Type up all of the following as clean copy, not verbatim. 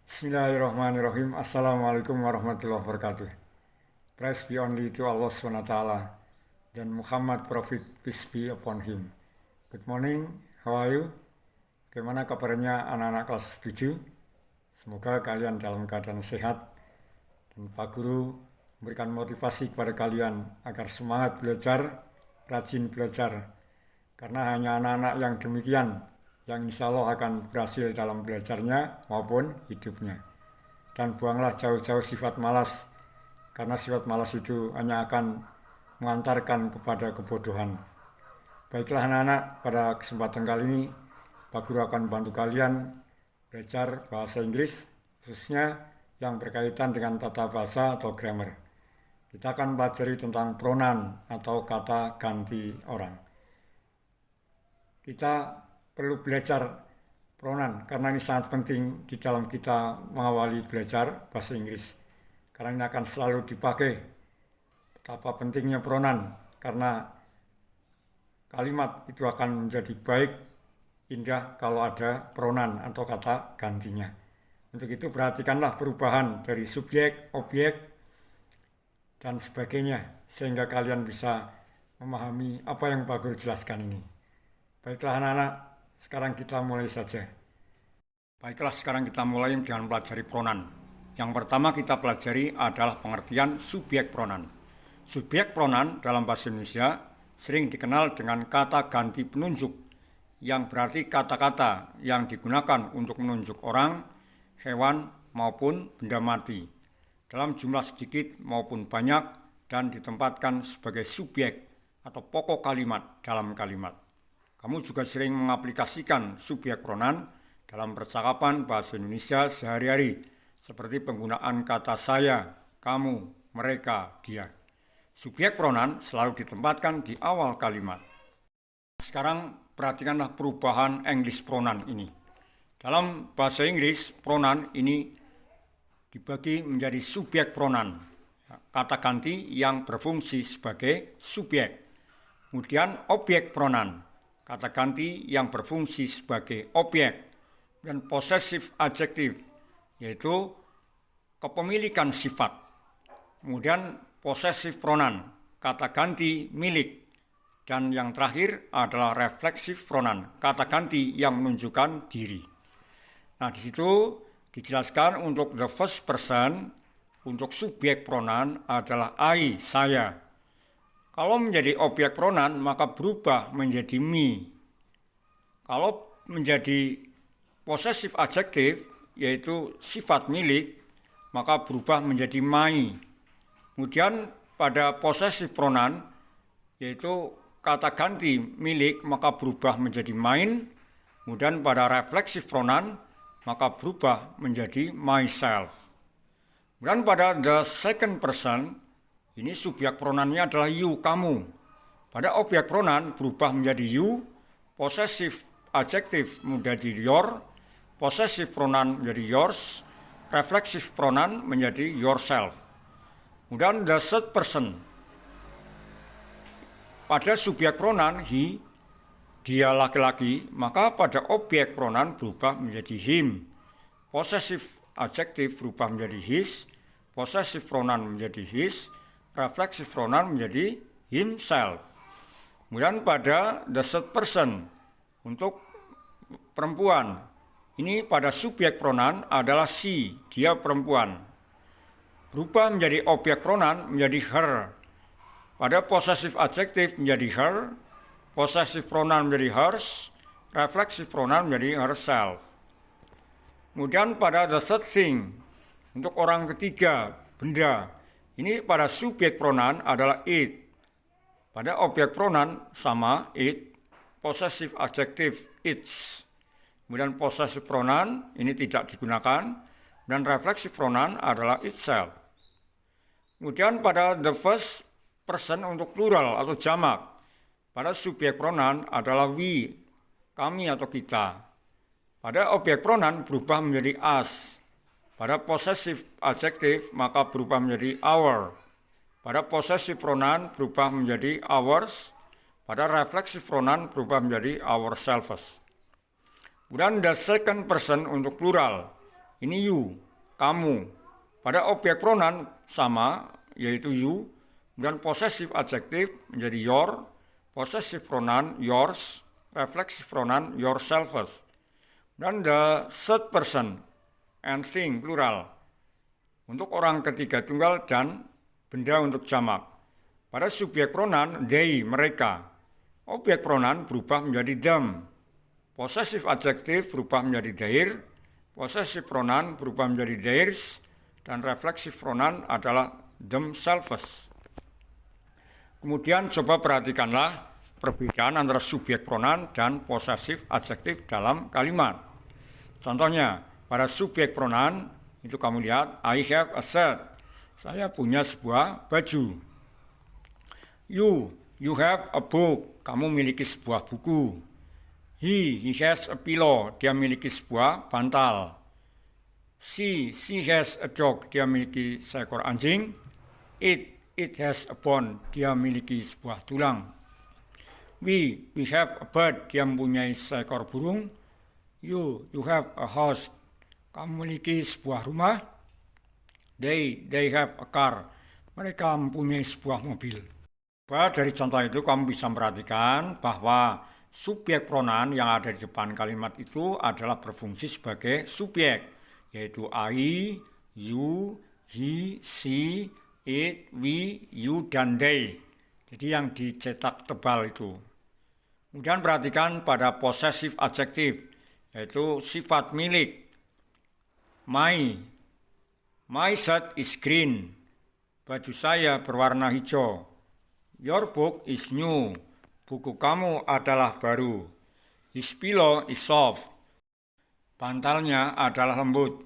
Bismillahirrahmanirrahim. Assalamualaikum warahmatullahi wabarakatuh. Praise be only to Allah SWT dan Muhammad Prophet, peace be upon him. Good morning, how are you? Bagaimana kabarnya anak-anak kelas 7? Semoga kalian dalam keadaan sehat dan Pak Guru memberikan motivasi kepada kalian agar semangat belajar, rajin belajar. Karena hanya anak-anak yang demikian yang insya Allah akan berhasil dalam belajarnya maupun hidupnya. Dan buanglah jauh-jauh sifat malas, karena sifat malas itu hanya akan mengantarkan kepada kebodohan. Baiklah anak-anak, pada kesempatan kali ini Pak Guru akan membantu kalian belajar bahasa Inggris, khususnya yang berkaitan dengan tata bahasa atau grammar. Kita akan pelajari tentang pronoun atau kata ganti orang. Kita perlu belajar pronoun karena ini sangat penting di dalam kita mengawali belajar bahasa Inggris. Karena ini akan selalu dipakai. Betapa pentingnya pronoun karena kalimat itu akan menjadi baik, indah kalau ada pronoun atau kata gantinya. Untuk itu perhatikanlah perubahan dari subjek, objek, dan sebagainya sehingga kalian bisa memahami apa yang Pak Guru jelaskan ini. Baiklah anak-anak, sekarang kita mulai saja. Baiklah, sekarang kita mulai dengan pelajari pronoun. Yang pertama kita pelajari adalah pengertian subjek pronoun. Subjek pronoun dalam bahasa Indonesia sering dikenal dengan kata ganti penunjuk, yang berarti kata-kata yang digunakan untuk menunjuk orang, hewan, maupun benda mati, dalam jumlah sedikit maupun banyak, dan ditempatkan sebagai subjek atau pokok kalimat dalam kalimat. Kamu juga sering mengaplikasikan subjek pronoun dalam percakapan bahasa Indonesia sehari-hari, seperti penggunaan kata saya, kamu, mereka, dia. Subjek pronoun selalu ditempatkan di awal kalimat. Sekarang perhatikanlah perubahan English pronoun ini. Dalam bahasa Inggris, pronoun ini dibagi menjadi subjek pronoun, kata ganti yang berfungsi sebagai subjek. Kemudian objek pronoun, kata ganti yang berfungsi sebagai objek, dan possessive adjective, yaitu kepemilikan sifat. Kemudian possessive pronoun, kata ganti milik, dan yang terakhir adalah reflexive pronoun, kata ganti yang menunjukkan diri. Nah, di situ dijelaskan untuk the first person, untuk subjek pronoun adalah I, saya. Kalau menjadi objek pronoun maka berubah menjadi me. Kalau menjadi possessive adjective, yaitu sifat milik, maka berubah menjadi my. Kemudian pada possessive pronoun, yaitu kata ganti milik, maka berubah menjadi mine. Kemudian pada reflexive pronoun, maka berubah menjadi myself. Kemudian pada the second person, ini subjek pronounnya adalah you, kamu. Pada objek pronoun berubah menjadi you, possessive adjective menjadi your, possessive pronoun menjadi yours, reflexive pronoun menjadi yourself. Kemudian the third person. Pada subjek pronoun he, dia laki-laki, maka pada objek pronoun berubah menjadi him. Possessive adjective berubah menjadi his, possessive pronoun menjadi his, reflexive pronoun menjadi himself. Kemudian pada the third person, untuk perempuan, ini pada subjek pronoun adalah she, dia perempuan. Berubah menjadi objek pronoun menjadi her. Pada possessive adjective menjadi her, possessive pronoun menjadi hers, reflexive pronoun menjadi herself. Kemudian pada the third thing, untuk orang ketiga, benda, ini pada subjek pronoun adalah it. Pada objek pronoun sama it, possessive adjective its. Kemudian possessive pronoun ini tidak digunakan, dan reflexive pronoun adalah itself. Kemudian pada the first person untuk plural atau jamak, pada subjek pronoun adalah we, kami atau kita. Pada objek pronoun berubah menjadi us. Pada possessive adjective maka berubah menjadi our. Pada possessive pronoun berubah menjadi ours. Pada reflexive pronoun berubah menjadi ourselves. Kemudian the second person untuk plural. ini you, kamu. Pada objek pronoun sama, yaitu you, dan possessive adjective menjadi your, possessive pronoun yours, reflexive pronoun yourselves. Dan the third person and thing plural untuk orang ketiga tunggal dan benda untuk jamak. Pada subjek pronoun they, mereka. Objek pronoun berubah menjadi them. Possessive adjective berubah menjadi their, possessive pronoun berubah menjadi theirs, dan reflexive pronoun adalah themselves. Kemudian coba perhatikanlah perbedaan antara subjek pronoun dan possessive adjective dalam kalimat. Contohnya, pada subjek pronoun itu kamu lihat, I have a shirt. Saya punya sebuah baju. You have a book. Kamu memiliki sebuah buku. He has a pillow. Dia memiliki sebuah bantal. She has a dog. Dia memiliki seekor anjing. It has a bone. Dia memiliki sebuah tulang. We have a bird. Dia mempunyai seekor burung. You have a house. Kamu memiliki sebuah rumah. They have a car. Mereka mempunyai sebuah mobil. Dari contoh itu kamu bisa perhatikan bahwa subjek pronoun yang ada di depan kalimat itu adalah berfungsi sebagai subjek, yaitu I, you, he, she, it, we, you, dan they. Jadi yang dicetak tebal itu. Kemudian perhatikan pada possessive adjective, yaitu sifat milik. My shirt is green. Baju saya berwarna hijau. Your book is new. Buku kamu adalah baru. His pillow is soft. Bantalnya adalah lembut.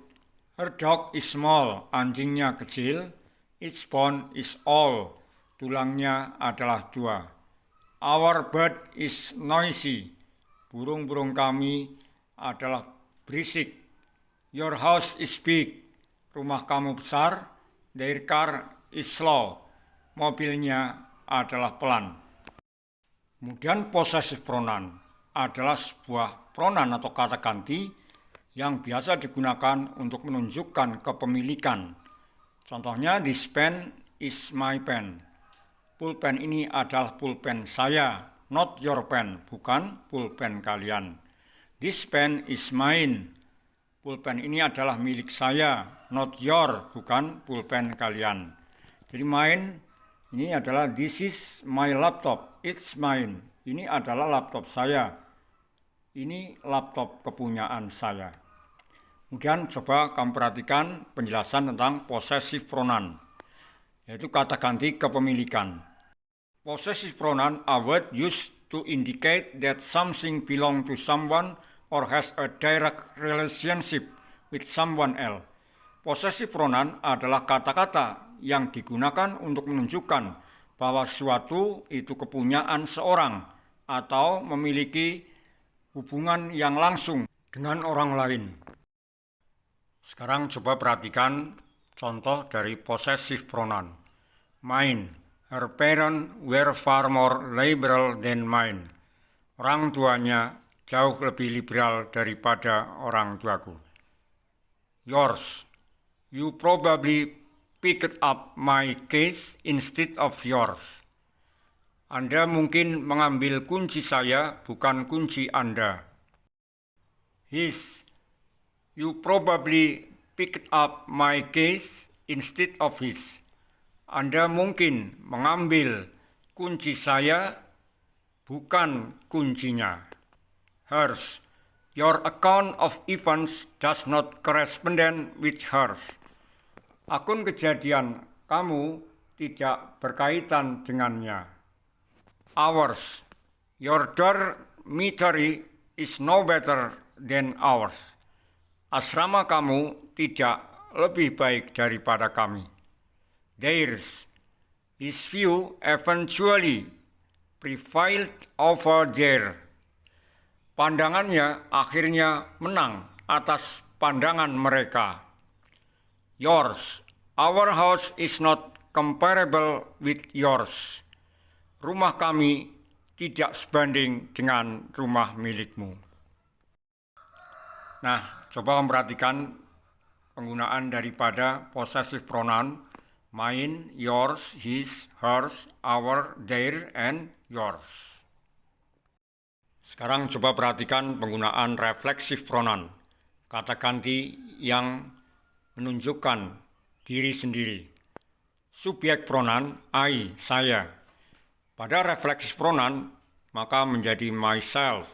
Her dog is small. Anjingnya kecil. Its bone is all. Tulangnya adalah 2. Our bird is noisy. Burung-burung kami adalah berisik. Your house is big. Rumah kamu besar. Their car is slow. Mobilnya adalah pelan. Kemudian possessive pronoun adalah sebuah pronoun atau kata ganti yang biasa digunakan untuk menunjukkan kepemilikan. Contohnya, this pen is my pen. Pulpen ini adalah pulpen saya, not your pen, bukan pulpen kalian. This pen is mine. Pulpen ini adalah milik saya, not your, bukan pulpen kalian. Jadi mine ini adalah this is my laptop, it's mine. Ini adalah laptop saya. Ini laptop kepunyaan saya. Kemudian coba kamu perhatikan penjelasan tentang possessive pronoun, yaitu kata ganti kepemilikan. Possessive pronoun are words used to indicate that something belongs to someone or has a direct relationship with someone else. Possessive pronoun adalah kata-kata yang digunakan untuk menunjukkan bahwa sesuatu itu kepunyaan seorang atau memiliki hubungan yang langsung dengan orang lain. Sekarang coba perhatikan contoh dari possessive pronoun. Mine. Her parents were far more liberal than mine. Orang tuanya jauh lebih liberal daripada orang tuaku. Yours. You probably picked up my keys instead of yours. Anda mungkin mengambil kunci saya, bukan kunci Anda. His. You probably picked up my keys instead of his. Anda mungkin mengambil kunci saya, bukan kuncinya. Hers. Your account of events does not correspond with hers. Akun kejadian kamu tidak berkaitan dengannya. Ours. Your dormitory is no better than ours. Asrama kamu tidak lebih baik daripada kami. Theirs. His view eventually prevailed over theirs. Pandangannya akhirnya menang atas pandangan mereka. Yours. Our house is not comparable with yours. Rumah kami tidak sebanding dengan rumah milikmu. Nah, coba memperhatikan penggunaan daripada possessive pronoun mine, yours, his, hers, our, their, and yours. Sekarang coba perhatikan penggunaan reflexive pronoun, kata ganti yang menunjukkan diri sendiri. Subjek pronoun I, saya. Pada reflexive pronoun maka menjadi myself.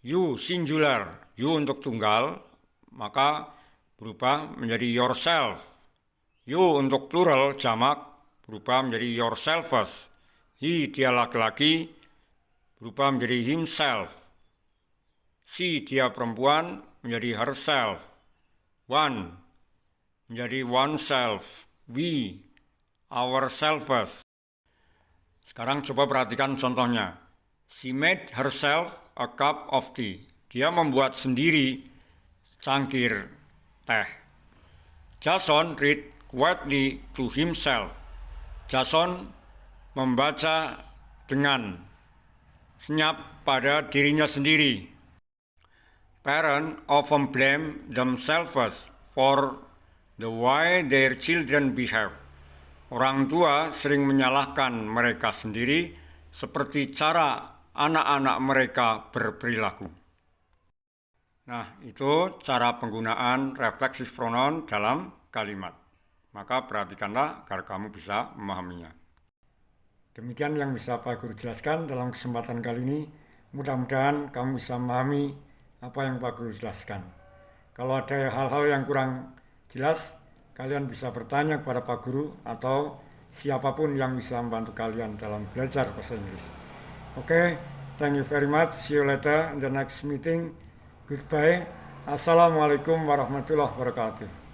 You singular, you untuk tunggal, maka berubah menjadi yourself. You untuk plural jamak berubah menjadi yourselves. He dia laki-laki berubah menjadi himself. She dia perempuan menjadi herself. One menjadi oneself. We ourselves. Sekarang coba perhatikan contohnya. She made herself a cup of tea. Dia membuat sendiri cangkir teh. Jason read quietly to himself. Jason membaca dengan senyap pada dirinya sendiri. Parents often blame themselves for the way their children behave. Orang tua sering menyalahkan mereka sendiri seperti cara anak-anak mereka berperilaku. Nah, itu cara penggunaan reflexive pronoun dalam kalimat. Maka perhatikanlah agar kamu bisa memahaminya. Demikian yang bisa Pak Guru jelaskan dalam kesempatan kali ini. Mudah-mudahan kamu bisa memahami apa yang Pak Guru jelaskan. Kalau ada hal-hal yang kurang jelas, kalian bisa bertanya kepada Pak Guru atau siapapun yang bisa membantu kalian dalam belajar bahasa Inggris. Oke, thank you very much. See you later in the next meeting. Goodbye. Assalamualaikum warahmatullahi wabarakatuh.